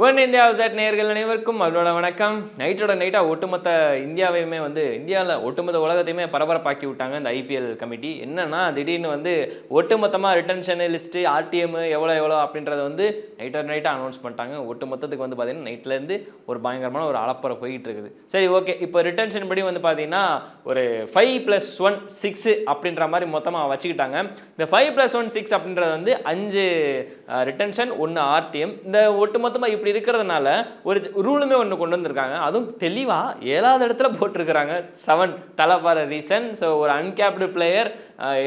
One India VSAT நேயர்கள் அனைவருக்கும் அவளோட வணக்கம். நைட்டோட நைட்டாக ஒட்டுமொத்த இந்தியாவையுமே இந்தியாவில் ஒட்டுமொத்த உலகத்தையுமே பரபரப்பாக்கி விட்டாங்க இந்த ஐபிஎல் கமிட்டி. என்னன்னா திடீர்னு ஒட்டுமொத்தமாக ரிட்டன்ஷன் லிஸ்ட்டு ஆர்டிஎம் எவ்வளோ அப்படின்றத நைட்டாக அனௌன்ஸ் பண்ணிட்டாங்க. ஒட்டுமொத்தத்துக்கு பார்த்தீங்கன்னா நைட்லேருந்து ஒரு பயங்கரமான ஒரு அலப்பறை போயிட்டு இருக்குது. சரி, ஓகே. இப்போ ரிட்டன்ஷன் படி பார்த்தீங்கன்னா ஒரு 5+1 6 அப்படின்ற மாதிரி மொத்தமாக வச்சுக்கிட்டாங்க. இந்த 5+1 6 அப்படின்றது 5 ரிட்டன்ஷன் 1 ஆர்டிஎம். இந்த ஒட்டுமொத்தமாக இப்படி இருக்கிறதுனால ஒரு ரூலுமே ஒன்று கொண்டு வந்திருக்காங்க. அதுவும் தெளிவாக 7வது இடத்துல போட்டிருக்கிறாங்க. 7 தலை ஃபார் ரீசன். ஸோ ஒரு அன்கேப்டு பிளேயர்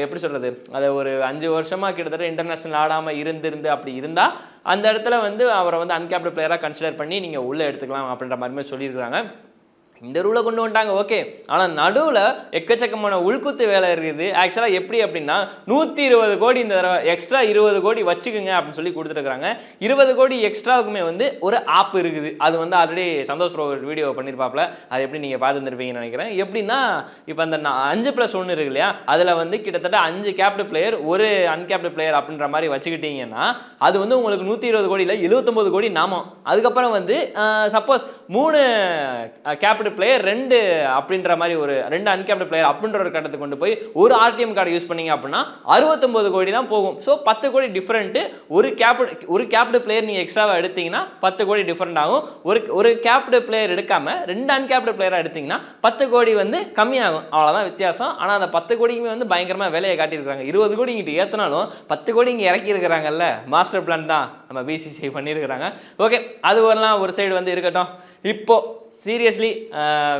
எப்படி சொல்கிறது, அதை ஒரு 5 வருஷமாக கிட்டத்தட்ட இன்டர்நேஷ்னல் ஆடாமல் இருந்து அப்படி இருந்தால் அந்த இடத்துல அவரை அன்கேப்டு பிளேயராக கன்சிடர் பண்ணி நீங்கள் உள்ளே எடுத்துக்கலாம் அப்படின்ற மாதிரி சொல்லியிருக்கிறாங்க. இந்த ரூலை கொண்டு வந்துட்டாங்க, ஓகே. ஆனால் நடுவில் எக்கச்சக்கமான உள்குத்து வேலை இருக்குது. ஆக்சுவலாக எப்படி அப்படின்னா 120 கோடி இந்த தடவை எக்ஸ்ட்ரா 20 கோடி வச்சுக்குங்க அப்படின்னு சொல்லி கொடுத்துருக்காங்க. 20 கோடி எக்ஸ்ட்ராவுக்குமே ஒரு ஆப் இருக்குது. அது ஆல்ரெடி சந்தோஷ் ப்ரோ ஒரு வீடியோ பண்ணியிருப்பாப்ல. அது எப்படி நீங்கள் பார்த்துருப்பீங்கன்னு நினைக்கிறேன். எப்படின்னா இப்போ அந்த 5+1 இருக்கு இல்லையா, அதில் கிட்டத்தட்ட 5 கேப்டு பிளேயர் ஒரு அன்கேப்டு பிளேயர் அப்படின்ற மாதிரி வச்சுக்கிட்டீங்கன்னா அது உங்களுக்கு 120 கோடியில் 79 கோடி நாமம். அதுக்கப்புறம் சப்போஸ் 3 கேப்டு பிளேயர் 2 அப்படின்ற மாதிரி ஒரு 2 அன்கேப்டு பிளேயர் அப்படின்ற ஒரு கட்டத்துக்கு கொண்டு போய் ஒரு ஆர்டிஎம் கார்டு யூஸ் பண்ணீங்க அப்படின்னா 69 கோடி தான் போகும். ஸோ 10 கோடி டிஃபரெண்ட். ஒரு கேப்டு பிளேயர் நீங்கள் எக்ஸ்ட்ராவாக எடுத்தீங்கன்னா 10 கோடி டிஃபரெண்ட் ஆகும். ஒரு கேப்டு பிளேயர் எடுக்காம 2 அன்கேப்டு பிளேயராக எடுத்தீங்கன்னா 10 கோடி கம்மியாகும். அவ்வளோதான் வித்தியாசம். ஆனால் அந்த 10 கோடிக்குமே பயங்கரமாக வேலையை காட்டியிருக்காங்க. 20 கோடி இங்கிட்டு ஏற்றினாலும் 10 கோடி இங்கே இறக்கி இருக்கிறாங்கல்ல. மாஸ்டர் பிளான் தான் நம்ம பிசிசிஐ பண்ணியிருக்கிறாங்க. ஓகே, அது ஒரு சைடு இருக்கட்டும். இப்போ seriously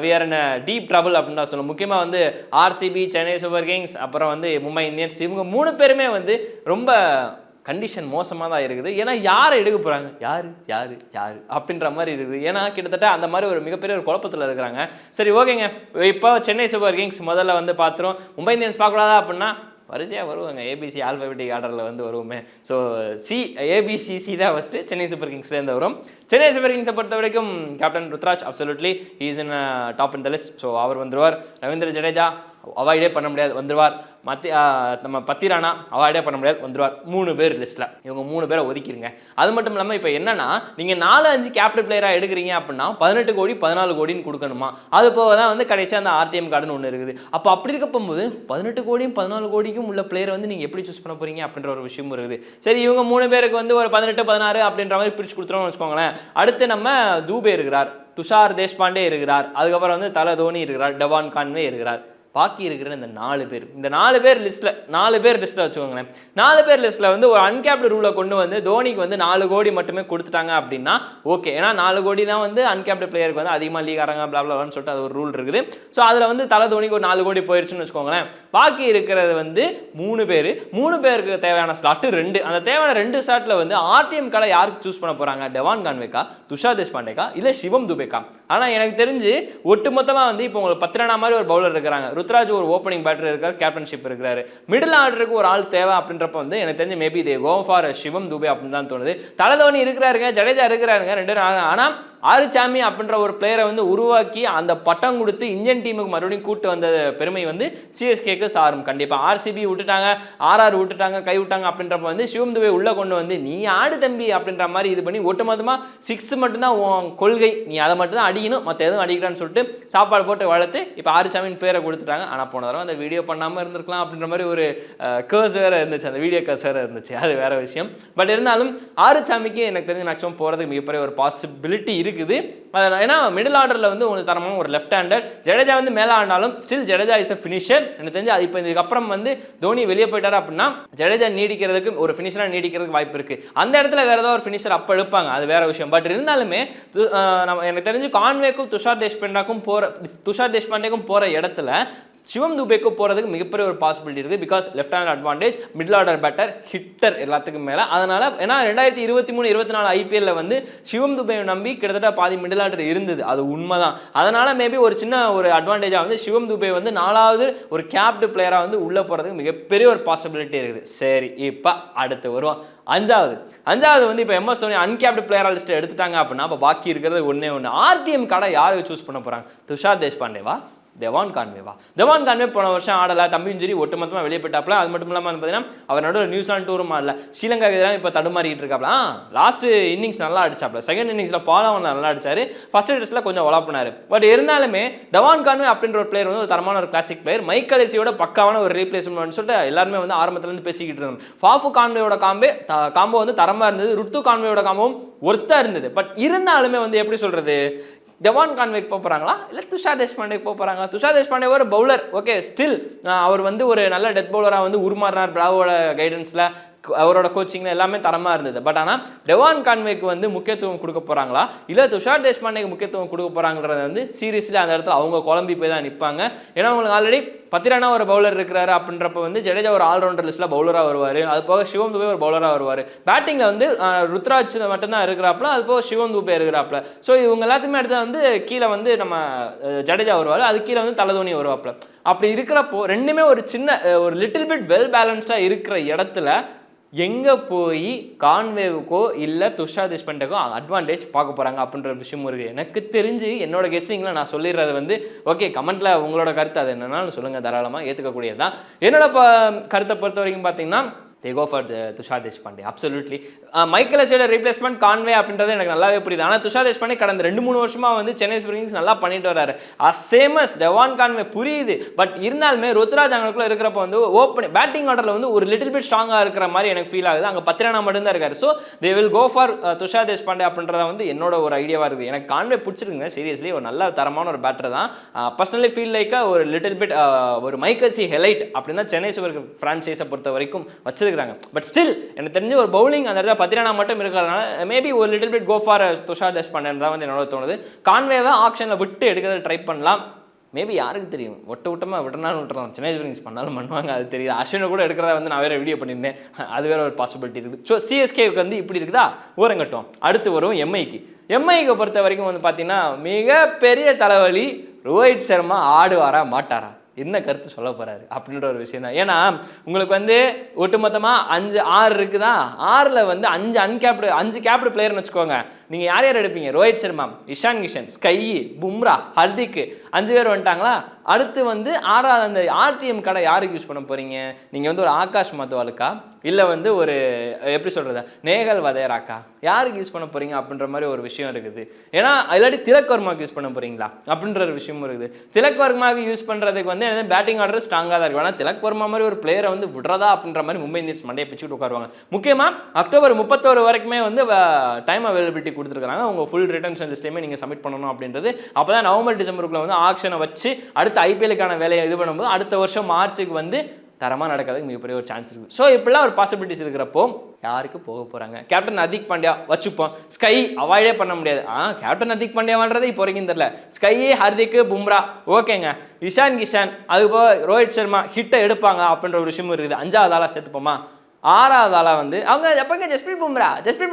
we are in deep trouble அப்படின்னு தான் சொல்லணும். முக்கியமாக ஆர்சிபி, சென்னை சூப்பர் கிங்ஸ், அப்புறம் மும்பை இந்தியன்ஸ், இவங்க 3 பேருமே ரொம்ப கண்டிஷன் மோசமாக தான் இருக்குது. ஏன்னா யாரை எடுக்க போகிறாங்க, யார் அப்படின்ற மாதிரி இருக்குது. ஏன்னா கிட்டத்தட்ட அந்த மாதிரி ஒரு மிகப்பெரிய ஒரு குழப்பத்தில் இருக்கிறாங்க. சரி, ஓகேங்க. இப்போ சென்னை சூப்பர் கிங்ஸ் முதல்ல பார்த்துரும். மும்பை இந்தியன்ஸ் பார்க்கக்கூடாதா அப்படின்னா வரிசையாக வருவாங்க. ஏபிசி ஆல்ஃபபெட்டிக் ஆர்டரில் வருவோமே. ஸோ ஏபிசிசி தான் ஃபஸ்ட்டு சென்னை சூப்பர் கிங்ஸ்லேருந்து வரும். சென்னை சூப்பர் கிங்ஸை பொறுத்த வரைக்கும் captain Ruturaj absolutely is in top in the list. ஸோ அவர் வந்துடுவார். ரவீந்திர ஜடேஜா அவாய்டே பண்ண முடியாது, வந்துடுவார். நம்ம பத்திரானா அவாய்டே பண்ண முடியாது, வந்துடுவார். 3 பேர் லிஸ்ட்டில். இவங்க 3 பேரை ஒதுக்கிடுங்க. அது மட்டும் இல்லாமல் இப்போ என்னன்னா நீங்கள் 4-5 கேப்டன் பிளேயராக எடுக்கிறீங்க அப்படின்னா 18 கோடி 14 கோடின்னு கொடுக்கணுமா. அது போக தான் கடைசியாக அந்த ஆர்டிஎம் கார்டுன்னு ஒன்று இருக்குது. அப்போ அப்படி இருக்க போகும்போது 18 கோடியும் 14 கோடிக்கும் உள்ள பிளேயரை நீங்கள் எப்படி சூஸ் பண்ண போகிறீங்க அப்படின்ற ஒரு விஷயமும் இருக்குது. சரி, இவங்க 3 பேருக்கு ஒரு 18 16 அப்படின்ற மாதிரி பிரித்து கொடுத்துருவோம்னு வச்சுக்கோங்களேன். அடுத்து நம்ம தூபே இருக்கிறார், துஷார் தேஷ்பாண்டே இருக்கிறார், அதுக்கப்புறம் தல தோனி இருக்கிறார், டவான் கான்வே இருக்கிறார். பாக்கி இருக்கிற இந்த 4 பேர், இந்த 4 பேர் லிஸ்ட்டில் வச்சுக்கோங்களேன். 4 பேர் லிஸ்ட்டில் ஒரு அன்கேப்டு ரூலை கொண்டு தோனிக்கு 4 கோடி மட்டுமே கொடுத்துட்டாங்க அப்படின்னா ஓகே. ஏன்னா 4 கோடி தான் அன்கேப்டு பிளேயருக்கு அதிகமாக லீக் ஆகிறாங்க பிளாப்லான்னு சொல்லிட்டு அது ஒரு ரூல் இருக்குது. ஸோ அதில் தலை தோனிக்கு ஒரு 4 கோடி போயிடுச்சுன்னு வச்சுக்கோங்களேன். பாக்கி இருக்கிறது 3 பேருக்கு தேவையான ஸ்லாட்டு 2. அந்த தேவையான 2 ஸ்லாட்டில் ஆர்டிஎம் கார்டை யாருக்கு சூஸ் பண்ண போகிறாங்க? டவான் கான்வேக்கா, துஷார் தேஷ்பாண்டேக்கா, இல்லை சிவம் துபேக்கா? ஆனால் எனக்கு தெரிஞ்சு ஒட்டுமொத்தமாக இப்போ உங்களுக்கு பத்திரனா மாதிரி ஒரு பவுலர் இருக்கிறாங்க. ருத்ராஜ் ஒரு ஓப்பனிங் பேட்டர் இருக்கார், கேப்டன்ஷிப் இருக்கிறாரு. மிடில் ஆர்டருக்கு ஒரு ஆள் தேவை அப்படின்றப்ப எனக்கு தெரிஞ்சு மேபி தே கோ ஃபார் சிவம் துபே அப்படின்னு தான் தோணுது. தலை தோனி இருக்கிறாருங்க, ஜடேஜா இருக்கிறாருங்க 2 பேரும். ஆனால் ஆறுசாமி அப்படின்ற ஒரு பிளேயரை உருவாக்கி அந்த பட்டம் கொடுத்து இந்தியன் டீமுக்கு மறுபடியும் கூட்டு வந்த பெருமை சிஎஸ்கேக்கு சாரும். கண்டிப்பாக ஆர்சிபி விட்டுட்டாங்க, ஆர்ஆர் விட்டுட்டாங்க, கை விட்டாங்க அப்படின்றப்ப சிவம் துபே உள்ளே கொண்டு நீ ஆடு தம்பி அப்படின்ற மாதிரி இது பண்ணி ஒட்டுமொத்தமாக 6 மட்டும்தான் உன் கொள்கை, நீ அதை மட்டும் தான் அடிக்கணும், மற்ற எதுவும் அடிக்கிறான்னு சொல்லிட்டு சாப்பாடு போட்டு வளர்த்து இப்போ ஆறுசாமின்னு பேரை கொடுத்துட்டாங்க. ஆனால் போன தடவை அந்த வீடியோ பண்ணாமல் இருந்திருக்கலாம் அப்படின்ற மாதிரி ஒரு கர்ஸ் வேறு இருந்துச்சு, அந்த வீடியோ கர்ஸ் வேறு இருந்துச்சு, அது வேற விஷயம். பட் இருந்தாலும் ஆறுசாமிக்கு எனக்கு தெரிஞ்சு மேக்ஸிமம் போகிறதுக்கு மிகப்பெரிய ஒரு பாசிபிலிட்டி இருக்குது. ஏன்னா மிடில் ஆர்டரில் உங்களுக்கு தரமான ஒரு லெஃப்ட் ஹேண்டர். ஜடேஜா மேலே ஆனாலும் still Jadeja is a finisher. எனக்கு தெரிஞ்சு இப்போ இதுக்கப்புறம் தோனி வெளியே போயிட்டாரு அப்படின்னா ஜடேஜா நீடிக்கிறதுக்கு ஒரு ஃபினிஷராக நீடிக்கிறதுக்கு வாய்ப்பு இருக்குது. அந்த இடத்துல வேறு ஏதாவது ஒரு ஃபினிஷர் அப்போ எடுப்பாங்க, அது வேற விஷயம். பட் இருந்தாலுமே எனக்கு தெரிஞ்சு கான்வேக்கும் துஷார் தேஷ்பாண்டேக்கும் போகிற இடத்துல சிவம் துபேக்கு போகிறதுக்கு மிகப்பெரிய ஒரு பாசிபிலிட்டி இருக்குது. Because left hand advantage, middle order batter, hitter எல்லாத்துக்கும் மேலே. அதனால் ஏன்னா 2023-24 ஐபிஎல்ல சிவம் துபேயை நம்பி கிட்டத்தட்ட பாதி மிடில் ஆர்டர் இருந்தது, அது உண்மைதான். அதனால் மேபி ஒரு சின்ன ஒரு அட்வான்டேஜாக சிவம் துபே 4வது ஒரு கேப்டு பிளேயராக உள்ளே போகிறதுக்கு மிகப்பெரிய ஒரு பாசிபிலிட்டி இருக்குது. சரி, இப்போ அடுத்து வருவோம். அஞ்சாவது இப்போ எம்எஸ் தோனி அன்கேப்டு பிளேயரா லிஸ்ட் எடுத்துட்டாங்க அப்படின்னா அப்போ பாக்கி இருக்கிறது ஒன்று ஆர்டிஎம் கார்டை யாருக்கு சூஸ் பண்ண போகிறாங்க? துஷார் தேஷ்பாண்டேவா, தெவான் கான்வேவா? தெவான் கான்வே போன வருஷம் ஆடலை, தம்பி இன்ஜுரி ஒட்டுமொத்தமாக வெளியே போயிட்டாப்ல. அது மட்டும் இல்லாமல் பார்த்தீங்கன்னா அவர் நடுவில் நியூசிலாந்து டூரும் ஆடல, ஸ்ரீலங்காக்கு எதிராக இப்போ தடுமாறிட்டு இருக்காப்ல. லாஸ்ட் இன்னிங்ஸ் நல்லா அடிச்சாப்ல, செகண்ட் இன்னிங்ஸில் ஃபாலோ ஆன் நல்லா அடிச்சாரு, ஃபர்ஸ்ட் டெஸ்ட்டில் கொஞ்சம் வளர்ப்பினார். பட் இருந்தாலுமே டெவான் கான்வே அப்படின்ற ஒரு பிளேயர் வந்து ஒரு தரமான ஒரு கிளாசிக் பிளேயர், மைக் அலெசியோட பக்காவான ஒரு ரீப்ளேஸ்மெண்ட் சொல்லிட்டு எல்லாருமே வந்து ஆரம்பத்துலேருந்து பேசிக்கிட்டு இருந்தோம். ஃபாஃபு கான்வேயோட காம்போ வந்து தரமாக இருந்தது, ருத்து கான்வேயோட காம்போவும் ஒர்த்தா இருந்தது. பட் இருந்தாலுமே வந்து எப்படி சொல்றது, தெவான் கான்வேக்கு போகிறாங்களா இல்லை துஷார் தேஷ்பாண்டேக்கு போகிறாங்களா? துஷார் தேஷ்பாண்டே ஒரு பவுலர், ஓகே, ஸ்டில் அவர் வந்து ஒரு நல்ல டெத் பவுலராக வந்து உருமாறினார் பிராவோட கைடன்ஸில், அவரோட கோச்சிங்கில் எல்லாமே தரமாக இருந்தது. பட் ஆனால் டெவான் கான்வேக்கு வந்து முக்கியத்துவம் கொடுக்க போகிறாங்களா இல்லை துஷார் தேஷ்பாண்டேக்கு முக்கியத்துவம் கொடுக்க போகிறாங்கிறத வந்து சீரியஸில் அந்த இடத்துல அவங்க குழம்பி போய் தான் நிற்பாங்க. ஏன்னா அவங்களுக்கு ஆல்ரெடி பத்திரானா ஒரு பவுலர் இருக்கிறாரு அப்படின்றப்ப வந்து ஜடேஜா ஒரு ஆல்ரவுண்டர் லிஸ்ட்டில் பவுலராக வருவார், அது போக சிவம் துபே ஒரு பவுலராக வருவார். பேட்டிங்கில் வந்து ருத்ராஜ் மட்டும்தான் இருக்கிறாப்புல, அது போக சிவம் துபே இருக்கிறாப்புல. ஸோ இவங்க எல்லாத்தையுமே எடுத்து வந்து கீழே வந்து நம்ம ஜடேஜா வருவார், அது கீழே வந்து தலதோனி வருவாப்புல. அப்படி இருக்கிறப்போ ரெண்டுமே ஒரு சின்ன ஒரு லிட்டில் பிட் வெல் பேலன்ஸ்டாக இருக்கிற இடத்துல எங்கே போய் கான்வேவுக்கோ இல்லை துஷார் தேஷ்பாண்டேக்கோ அட்வான்டேஜ் பார்க்க போகிறாங்க அப்படின்ற விஷயமும் இருக்குது. எனக்கு தெரிஞ்சு என்னோட கெஸ்ஸிங்கில் நான் சொல்லிடுறது வந்து ஓகே, கமெண்ட்டில் உங்களோட கருத்து அது என்னன்னாலும் சொல்லுங்கள், தாராளமாக ஏற்றுக்கக்கூடியது தான். என்னோட கருத்தை பொறுத்த வரைக்கும் பார்த்தீங்கன்னா they go for Tushar Deshpande absolutely. Michael அலெசியோட ரீப்ளேஸ்மெண்ட் கான்வே அப்படின்றது எனக்கு நல்லாவே புரியுது. ஆனால் துஷார் தேஷ்பாண்டே கடந்த 2-3 வருஷமாக வந்து சென்னை சூப்பர் கிங்ஸ் நல்லா பண்ணிட்டு வராரு. சேமஸ் டெவான் கான்வே புரியுது. பட் இருந்தாலுமே ருத்ராஜ் அங்களுக்குள்ள இருக்கிறப்ப வந்து ஓப்பன் பேட்டிங் ஆர்டரில் வந்து ஒரு லிட்டில் பிட் ஸ்ட்ராங்காக இருக்கிற மாதிரி எனக்கு ஃபீல் ஆகுது. அங்கே பத்திரானா மட்டும்தான் இருக்காரு. So they will go for Tushar Deshpande அப்படின்றத வந்து என்னோட ஒரு ஐடியாவாக இருக்குது. எனக்கு கான்வே பிடிச்சிருக்குங்க, சீரியஸ்லி ஒரு நல்ல தரமான ஒரு பேட்டர் தான். பர்சனலி ஃபீல் லைக் ஒரு லிட்டில் பிட் ஒரு மைக்கேல் சி ஹெலைட் அப்படின்னு தான் சென்னை சூப்பர் ஃப்ரான்ச்சைஸை பொறுத்த வரைக்கும் வச்சிருக்காங்க. பட் ஸ்டில் எனக்கு தெரிஞ்ச ஒரு பவுலிங் அந்த இடத்துல பத்திரானா மட்டும் இருக்கிறதுனால மேபி ஒரு little bit go for Tushar Deshpande தான் வந்து என்னோட தோணுது. கான்வேவை ஆக்ஷனில் விட்டு எடுக்கிறத ட்ரை பண்ணலாம். மேபி யாருக்கு தெரியும், விட்டமாக விடனாலும் விட்டுறோம், சென்னை சூப்பர் கிங்ஸ் பண்ணாலும் பண்ணுவாங்க, அது தெரியுது. அஸ்வினை கூட எடுக்கிறத வந்து நான் வேறு வீடியோ பண்ணியிருந்தேன், அது வேறு ஒரு பாசிபிலிட்டி இருக்குது. ஸோ சிஎஸ்கேவுக்கு வந்து இப்படி இருக்குதா, ஓரங்கட்டும். அடுத்து வரும் எம்ஐக்கு பொறுத்த வரைக்கும் வந்து பார்த்தீங்கன்னா மிகப்பெரிய தலைவலி, ரோஹித் சர்மா ஆடுவாரா மாட்டாரா, என்ன கருத்து சொல்ல போகிறாரு அப்படின்ற ஒரு விஷயம் தான். ஏன்னா உங்களுக்கு வந்து ஒட்டுமொத்தமாக 5-6 இருக்குதா, 6ல் வந்து 5 கேப்டு பிளேயர்னு வச்சுக்கோங்க. நீங்கள் யார் யார் எடுப்பீங்க? ரோஹித் சர்மா, இஷான் கிஷன், ஸ்கை, பும்ரா, ஹர்திக், 5 பேர் வந்துட்டாங்களா. அடுத்து வந்து 6வது அந்த ஆர்டிஎம் கடை யாருக்கு யூஸ் பண்ண போகிறீங்க? நீங்கள் வந்து ஒரு ஆகாஷ் மத்வாலுக்கா இல்லை வந்து ஒரு எப்படி சொல்கிறது நேகல் வதேராக்கா, யாருக்கு யூஸ் பண்ண போகிறீங்க அப்படின்ற மாதிரி ஒரு விஷயம் இருக்குது. ஏன்னா இல்லாட்டி திலக் வர்மாவுக்கு யூஸ் பண்ண போகிறீங்களா அப்படின்ற ஒரு விஷயமும் இருக்குது. திலக் வர்மாவுக்கு யூஸ் பண்ணுறதுக்கு வந்து பேட்டிங் ஆர்டர் ஸ்ட்ராங்காக தான் இருக்கும். ஆனால் திலக் வர்மா மாதிரி ஒரு பிளேயரை வந்து விடுறதா அப்படின்ற மாதிரி மும்பை இந்தியன்ஸ் மண்டையை பிச்சுட்டு உட்காருவாங்க. முக்கியமாக அக்டோபர் 31 வரைக்குமே வந்து டைம் அவைலபிலிட்டி கொடுத்துருக்காங்க. உங்கள் ஃபுல் ரிட்டர்ன்ஸ் லிஸ்ட்லேயுமே நீங்கள் சப்மிட் பண்ணணும் அப்படின்றது. அப்போ தான் நவம்பர் டிசம்பருக்குள்ள வந்து ஆக்ஷனை வச்சு அடுத்த ஐபிஎலுக்கான வேலையை இது பண்ணும்போது அடுத்த வருஷம் மார்ச்சுக்கு வந்து தரமாக நடக்கிறதுக்கு மிகப்பெரிய ஒரு சான்ஸ் இருக்குது. ஸோ இப்படிலாம் ஒரு பாசிபிலிட்டிஸ் இருக்கிறப்போ யாருக்கு போக போகிறாங்க? கேப்டன் ஹர்திக் பாண்டியா வச்சுப்போம், ஸ்கை அவாய்டே பண்ண முடியாது. கேப்டன் ஹர்திக் பாண்டியாவான்றது இப்போ வரைக்கும் தெரியல. ஸ்கை, ஹர்திக், பும்ரா ஓகேங்க, இஷான் கிஷான், அதுபோக ரோஹித் சர்மா ஹிட்டை எடுப்பாங்க அப்படின்ற ஒரு விஷயமும் இருக்குது. 5வது ஆளாக சேர்த்துப்போமா? 6வது ஆளாக வந்து அவங்க எப்போங்க ஜஸ்பிரீத்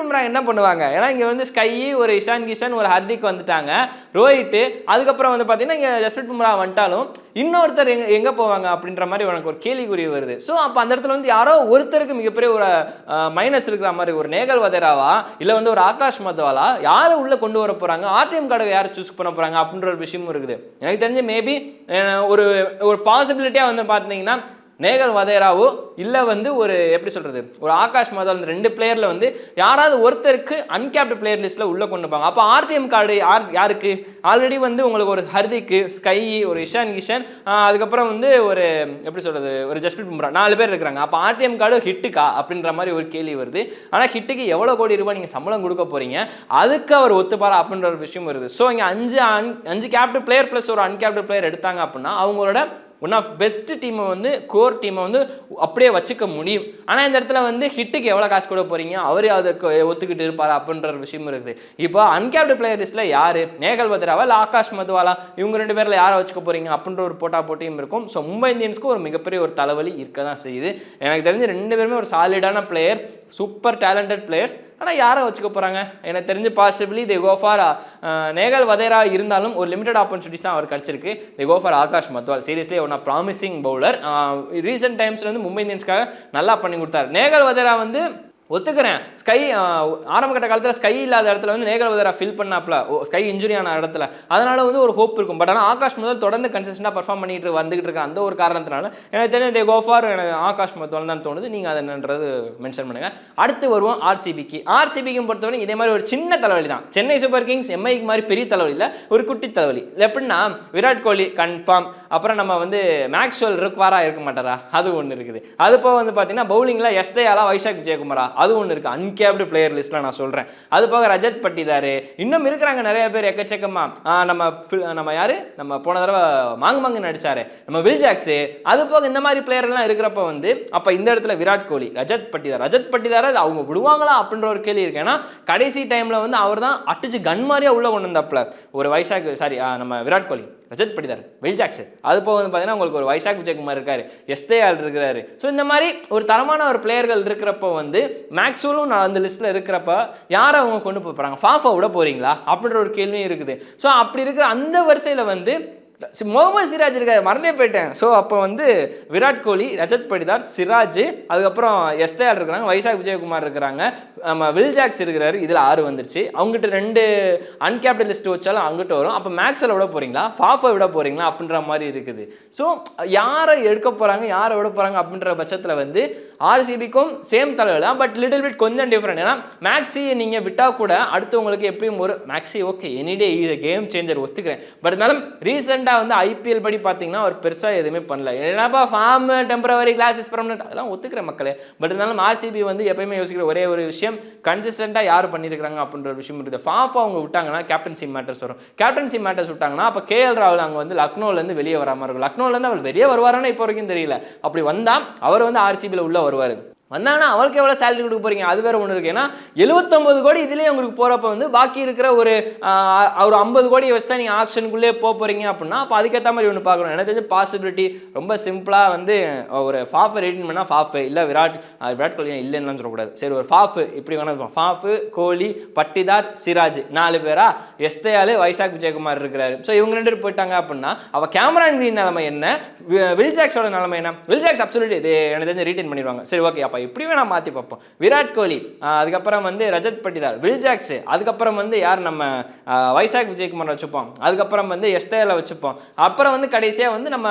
பும்ரா என்ன பண்ணுவாங்க? ஏன்னா இங்கே வந்து ஸ்கை, ஒரு இஷான் கிஷன், ஒரு ஹர்திக் வந்துட்டாங்க, ரோஹிட்டு, அதுக்கப்புறம் வந்து பார்த்தீங்கன்னா இங்கே ஜஸ்பிரீத் பும்ரா வந்துட்டாலும் இன்னொருத்தர் எங்கே போவாங்க அப்படின்ற மாதிரி எனக்கு ஒரு கேள்விக்குறி வருது. ஸோ அப்போ அந்த இடத்துல வந்து யாரோ ஒருத்தருக்கு மிகப்பெரிய ஒரு மைனஸ் இருக்கிற மாதிரி, ஒரு நேகல் வதேராவா இல்லை வந்து ஒரு ஆகாஷ் மத்வாலா யாரை உள்ளே கொண்டு வர போகிறாங்க, ஆர்டிஎம் கார்டை யார் சூஸ் பண்ண போகிறாங்க அப்படின்ற ஒரு விஷயமும் இருக்குது. எனக்கு தெரிஞ்சு மேபி ஒரு பாசிபிலிட்டியாக வந்து பார்த்தீங்கன்னா நேகல் வதேராவோ இல்லை வந்து ஒரு எப்படி சொல்கிறது ஒரு ஆகாஷ் மத்வால், 2 பிளேயரில் வந்து யாராவது ஒருத்தருக்கு அன்கேப்டு பிளேயர் லிஸ்ட்டில் உள்ளே கொண்டு போவாங்க. அப்போ ஆர்டிஎம் கார்டு யாருக்கு? ஆல்ரெடி வந்து உங்களுக்கு ஒரு ஹர்திக்கு, ஸ்கை, ஒரு இஷான் கிஷன், அதுக்கப்புறம் வந்து ஒரு எப்படி சொல்கிறது ஒரு ஜஸ்பிரீத் பும்ரா, 4 பேர் இருக்கிறாங்க. அப்போ ஆர்டிஎம் கார்டு ஹிட்டுக்கா அப்படின்ற மாதிரி ஒரு கேள்வி வருது. ஆனால் ஹிட்டுக்கு எவ்வளோ கோடி ரூபாய் நீங்கள் சம்பளம் கொடுக்க போகிறீங்க, அதுக்கு அவர் ஒத்துப்பாரா அப்படின்ற ஒரு விஷயம் வருது. ஸோ இங்கே 5 கேப்டு பிளேயர் ப்ளஸ் ஒரு அன்கேப்டு பிளேயர் எடுத்தாங்க அப்படின்னா அவங்களோட ஒன் ஆஃப் பெஸ்ட் டீமை வந்து கோர் டீமை வந்து அப்படியே வச்சுக்க முடியும். ஆனால் இந்த இடத்துல வந்து ஹிட்டுக்கு எவ்வளோ காசு கொடுக்க போகிறீங்க, அவரே அதை ஒத்துக்கிட்டு இருப்பார் அப்படின்ற ஒரு விஷயம் இருக்குது. இப்போ அன்கேப்டு பிளேயர் லிஸ்ட்டில் யார்? நேகல் வதேராவா இல்லை ஆகாஷ் மத்வாலா, இவங்க 2 பேரில் யாரை வச்சுக்க போகிறீங்க அப்படின்ற ஒரு போட்டியும் இருக்கும். ஸோ மும்பை இந்தியன்ஸ்க்கு ஒரு மிகப்பெரிய ஒரு தலைவலி இருக்க தான் செய்யுது. எனக்கு தெரிஞ்சு 2 பேருமே ஒரு சாலிடான பிளேயர்ஸ், சூப்பர் டேலண்டட் பிளேயர்ஸ். ஆனால் யாரை வச்சுக்க போகிறாங்க? எனக்கு தெரிஞ்சு possibly they go for Nehal Wadhera இருந்தாலும் ஒரு லிமிடெட் ஆப்பர்ச்சுனிட்டிஸ் தான் அவர் கிடச்சிருக்கு. They go for Akash Madhwal. Seriously one promising bowler. Recent டைம்ஸில் வந்து மும்பை இந்தியன்ஸ்க்காக நல்லா பண்ணி கொடுத்தாரு. நேகல் வதேரா வந்து ஒத்துக்கிறேன். ஸ்கை ஆரம்ப கட்ட காலத்தில் ஸ்கை இல்லாத இடத்துல வந்து நேகல்வதரா ஃபில் பண்ணாப்ல ஸ்கை இன்ஜுரி ஆன இடத்துல, அதனால வந்து ஒரு ஹோப் இருக்கும். பட் ஆனால் ஆகாஷ் முதல் தொடர்ந்து கன்சிஸ்டண்டாக பர்ஃபார்ம் பண்ணிட்டு வந்துகிட்டு இருக்க அந்த ஒரு காரணத்தினால எனக்கு தெரிஞ்ச கோ ஃபார் எனக்கு ஆகாஷ் முதல் தான் தோணுது. நீங்கள் அதை என்னன்றது மென்ஷன் பண்ணுங்க. அடுத்து வருவோம் ஆர்சிபிக்கு. ஆர்சிபிக்கும் பொறுத்தவரை இதே மாதிரி ஒரு சின்ன தலைவலி தான். சென்னை சூப்பர் கிங்ஸ் எம்ஐக்கு மாதிரி பெரிய தலைவலி இல்லை, ஒரு குட்டி தலைவலி. எப்படின்னா விராட் கோலி கன்ஃபார்ம், அப்புறம் நம்ம வந்து மேக்ஸ்வெல் ருக்வாரா இருக்க மாட்டாரா, அது ஒன்று இருக்குது. அது போக வந்து பார்த்தீங்கன்னா பவுலிங்கில் எஸ்தேயாலா வைசாக் விஜயகுமாரா அது ஒன்று இருக்குது. அன்கேப்டு பிளேயர் லிஸ்ட்டில் நான் சொல்கிறேன். அது போக ரஜத் பட்டிதார், இன்னும் இருக்கிறாங்க நிறைய பேர் எக்கச்சக்கமாக. நம்ம யார், நம்ம போன தடவை மாங்கு நடிச்சாரு நம்ம வில் ஜாக்ஸு, அது போக இந்த மாதிரி பிளேயர்லாம் இருக்கிறப்ப வந்து அப்போ இந்த இடத்துல விராட் கோலி, ரஜத் பட்டிதார் அவங்க விடுவாங்களா அப்படின்ற ஒரு கேள்வி இருக்கு. ஏன்னா கடைசி டைமில் வந்து அவர் தான் அட்டிச்சு கன் மாதிரியா உள்ள கொண்டு வந்தாப்புல ஒரு வைசாக் நம்ம விராட் கோலி, ரஜத் பட்டிதார், வில் ஜாக்ஸ், அது போக வந்து பார்த்தீங்கன்னா உங்களுக்கு ஒரு வைசாக் விஜயகுமார் இருக்காரு, எஸ்தேயால் இருக்கிறாரு. ஸோ இந்த மாதிரி ஒரு தரமான ஒரு பிளேயர்கள் இருக்கிறப்போ வந்து மேக்ஸ்வெலும் நான் அந்த லிஸ்ட்டில் இருக்கிறப்ப யாரை அவங்க கொண்டு போகிறாங்க, ஃபாஃபா விட போகிறீங்களா அப்படின்ற ஒரு கேள்வியும் இருக்குது. ஸோ அப்படி இருக்கிற அந்த வரிசையில் வந்து முகமது சிராஜ் இருக்காரு, மறந்தே போயிட்டேன். ஸோ அப்போ வந்து விராட் கோலி, ரஜத் பட்டிதார், சிராஜ், அதுக்கப்புறம் எஸ்தேஆர் இருக்கிறாங்க, வைசாக் விஜயகுமார் இருக்கிறாங்க, நம்ம வில் ஜாக்ஸ் இருக்கிறாரு. இதில் 6 வந்துருச்சு. அவங்ககிட்ட 2 அன்கேப்டன் லிஸ்ட் வச்சாலும் அங்கிட்ட வரும். அப்போ மேக்ஸில் விட போகிறீங்களா, ஃபாஃபை விட போகிறீங்களா அப்படின்ற மாதிரி இருக்குது. ஸோ யாரை எடுக்க போகிறாங்க, யாரை விட போகிறாங்க அப்படின்ற பட்சத்தில் வந்து ஆர்சிபிக்கும் சேம் தலைவர் தான், பட் லிட்டில் பிட் கொஞ்சம் டிஃப்ரெண்ட். ஏன்னா மேக்ஸியை நீங்கள் விட்டால் கூட அடுத்து உங்களுக்கு எப்பயும் ஒரு மேக்ஸி ஓகே எனிடே இது கேம் சேஞ்சர் ஒத்துக்கிறேன். பட் இருந்தாலும் ரீசெண்ட் வந்து ஐபிஎல் படி பார்த்தீங்கன்னா அவர் பெருசாக எதுவுமே பண்ணல. என்னப்பா ஃபார்ம் டெம்பரவரி கிளாஸஸ் பர்மனன்ட் அதெல்லாம் ஒத்துக்கிற மக்களே. பட் இருந்தாலும் ஆர்சிபி வந்து எப்பயுமே யோசிக்கிற ஒரே ஒரு விஷயம் கன்சிஸ்டண்டாக யார் பண்ணியிருக்காங்க அப்படின்ற ஒரு விஷயம் இருக்குது. ஃபாஃபா அவங்க விட்டாங்கன்னா கேப்டன்சி மேட்டர்ஸ் வரும். கேப்டன்சி மேட்டர்ஸ் விட்டாங்கன்னா அப்போ கேஎல் ராகுல் அங்கே வந்து லக்னோலேருந்து வெளியே வராமல் இருக்கும். லக்னோலேருந்து அவர் வெளியே வருவாரான்னு இப்போ வரைக்கும் தெரியல. அப்படி வந்தால் அவர் வந்து ஆர்சிபியில் உள்ள வருவார். வந்தாங்கன்னா அவருக்கு எவ்வளோ சேலரி கொடுக்க போகிறீங்க, அது வேறு ஒன்று இருக்குது. ஏன்னா 79 கோடி இதுலேயே உங்களுக்கு போகிறப்ப வந்து பாக்கி இருக்கிற ஒரு 50 கோடியை வச்சு தான் நீங்கள் ஆக்ஷனுக்குள்ளே போகிறீங்க அப்படின்னா அப்போ அதுக்கேற்ற மாதிரி ஒன்று பார்க்கணும். எனக்கு தெரிஞ்ச பாசிபிலிட்டி ரொம்ப சிம்பிளாக வந்து ஒரு ஃபாஃபை ரேட்டிங் பண்ணால் ஃபாஃபு இல்லை விராட் கோலி இல்லைன்னு சொல்லக்கூடாது. சரி ஒரு ஃபாஃபு இப்படி வேணால் ஃபாஃபு, கோலி, பட்டிதார், சிராஜ் 4 பேரா, எஸ்தேயால், வைசாக் விஜயகுமார் இருக்கிறாரு. ஸோ இவங்க 2 பேர் போயிட்டாங்க அப்படின்னா அவள் கேமரான் கிரீன் நிலைமை என்ன, வில் ஜாக்ஸோட நிலைமை என்ன, வில் ஜாக்ஸ் அப்சல்யூட்லி இது எனக்கு தெரிஞ்சு ரீட்டைன் பண்ணிடுவாங்க. சரி ஓகே அப்போ இப்படி வேணா மாற்றி பார்ப்போம். விராட் கோலி, அதுக்கப்புறம் வந்து ரஜத் பட்டிதார், வில் ஜாக்ஸ், அதுக்கப்புறம் வந்து யார் நம்ம வைசாக் விஜயகுமார் வச்சுப்போம், அதுக்கப்புறம் வந்து எஸ்தேல வச்சுப்போம், அப்புறம் வந்து கடைசியாக வந்து நம்ம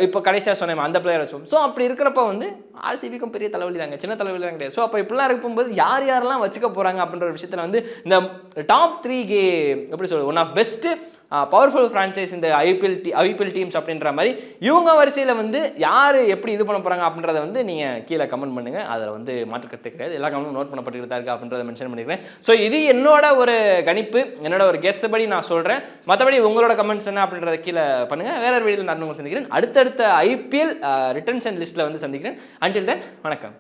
இப்போ கடைசியாக சொன்னோம் அந்த பிளேயர் வச்சுப்போம். ஸோ அப்படி இருக்கிறப்ப வந்து ஆர்சிபிக்கும் பெரிய தலைவலி தாங்க, சின்ன தலைவலி தான் கிடையாது. ஸோ அப்போ இப்படிலாம் இருக்கும்போது யாரெல்லாம் வச்சுக்க போகிறாங்க அப்படின்ற ஒரு விஷயத்தில் வந்து இந்த டாப் 3 எப்படி சொல்றது one of best powerful franchise இந்த ஐபிஎல் டீம்ஸ் அப்படின்ற மாதிரி இவங்க வரிசையில் வந்து யார் எப்படி இது பண்ண போகிறாங்க அப்படின்றத வந்து நீங்கள் கீழே கமெண்ட் பண்ணுங்கள். அதில் வந்து மாற்றுக்கருத்து கிடையாது, எல்லா கமெண்ட்டும் நோட் பண்ணப்பட்டு தான் இருக்குது அப்படின்றத மென்ஷன் பண்ணிக்கிறேன். ஸோ இது என்னோட ஒரு கணிப்பு, என்னோட ஒரு கெஸ் படி நான் சொல்கிறேன். மற்றபடி உங்களோட கமெண்ட்ஸ் என்ன அப்படின்றத கீழே பண்ணுங்கள். வேற ஒரு வீடியோவில் நான் உங்களை சந்திக்கிறேன். அடுத்தடுத்த ஐபிஎல் ரிட்டன்ஷன் லிஸ்ட்டில் வந்து சந்திக்கிறேன். அன்டில் தென் வணக்கம்.